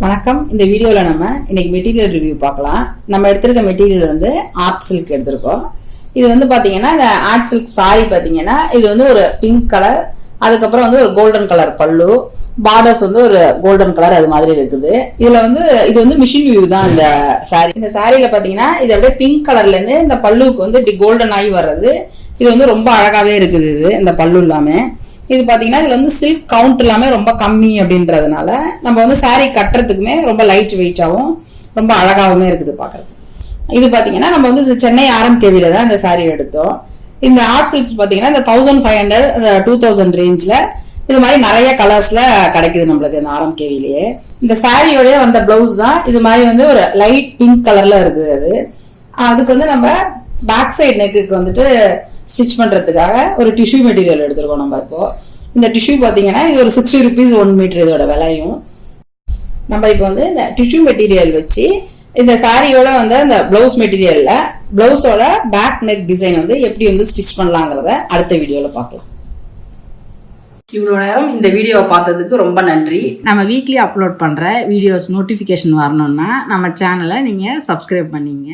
வணக்கம். இந்த வீடியோவில் நம்ம இன்னைக்கு மெட்டீரியல் ரிவ்யூ பார்க்கலாம். நம்ம எடுத்திருக்க மெட்டீரியல் வந்து ஆர்ட் சில்க் எடுத்திருக்கோம். இது வந்து பார்த்தீங்கன்னா இந்த ஆர்ட் சில்க் சாரி பார்த்தீங்கன்னா இது வந்து ஒரு பிங்க் கலர், அதுக்கப்புறம் வந்து ஒரு கோல்டன் கலர் பல்லு, பார்டர்ஸ் வந்து ஒரு கோல்டன் கலர் அது மாதிரி இருக்குது. இதுல வந்து இது வந்து மிஷின் வியூ தான் இந்த சாரி. இந்த சாரியில பார்த்தீங்கன்னா இது அப்படியே பிங்க் கலர்ல இருந்து இந்த பல்லுவுக்கு வந்து இப்படி கோல்டன் ஆகி வர்றது. இது வந்து ரொம்ப அழகாவே இருக்குது. இது இந்த பல்லு எல்லாமே இது பாத்தீங்கன்னா இதுல வந்து சில்க் கவுண்ட் எல்லாமே ரொம்ப கம்மி அப்படின்றதுனால நம்ம வந்து சாரி கட்டுறதுக்குமே ரொம்ப லைட் வெயிட்டாவும் ரொம்ப அழகாவுமே இருக்குது பாக்குறது. இது பாத்தீங்கன்னா நம்ம வந்து இது சென்னை RMKVல தான் இந்த சாரி எடுத்தோம். இந்த ஆர்ட் சில்க்ஸ் பாத்தீங்கன்னா இந்த 1500 2000 ரேஞ்ச்ல இது மாதிரி நிறைய கலர்ஸ்ல கிடைக்குது நம்மளுக்கு இந்த RMKVலயே. இந்த சாரியோடய வந்த பிளவுஸ் தான் இது மாதிரி வந்து ஒரு லைட் பிங்க் கலர்ல இருக்குது. அதுக்கு வந்து நம்ம பேக் சைடு நெக்குக்கு வந்துட்டு ஸ்டிச் பண்றதுக்காக ஒரு டிஷ்யூ மெட்டீரியல் எடுத்திருக்கோம். நம்ம இப்போ இந்த டிஷ்யூ பாத்தீங்கன்னா இது ஒரு 60 rupees 1 மீட்டர் இதோட விலையும். நம்ம இப்போ வந்து இந்த டிஷ்யூ மெட்டீரியல் வச்சு இந்த சாரியோட வந்து அந்த பிளவுஸ் மெட்டீரியல்ல பிளவுஸோட பேக் நெக் டிசைன் வந்து எப்படி வந்து ஸ்டிச் பண்ணலாங்கிறத அடுத்த வீடியோல பார்க்கலாம். இவ்வளோ நேரம் இந்த வீடியோவை பார்த்ததுக்கு ரொம்ப நன்றி. நம்ம வீக்லி அப்லோட் பண்ணுற வீடியோஸ் நோட்டிஃபிகேஷன் வரணும்னா நம்ம சேனலை நீங்கள் சப்ஸ்கிரைப் பண்ணிங்க.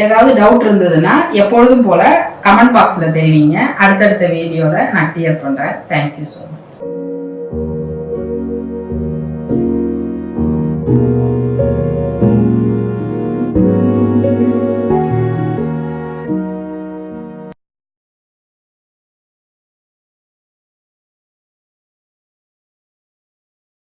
ஏதாவது டவுட் இருந்ததுன்னா எப்பொழுதும் போல் கமெண்ட் பாக்ஸில் தெரிவிங்க. அடுத்தடுத்த வீடியோவில் நான் கிளியர் பண்ணுறேன். Thank you so much.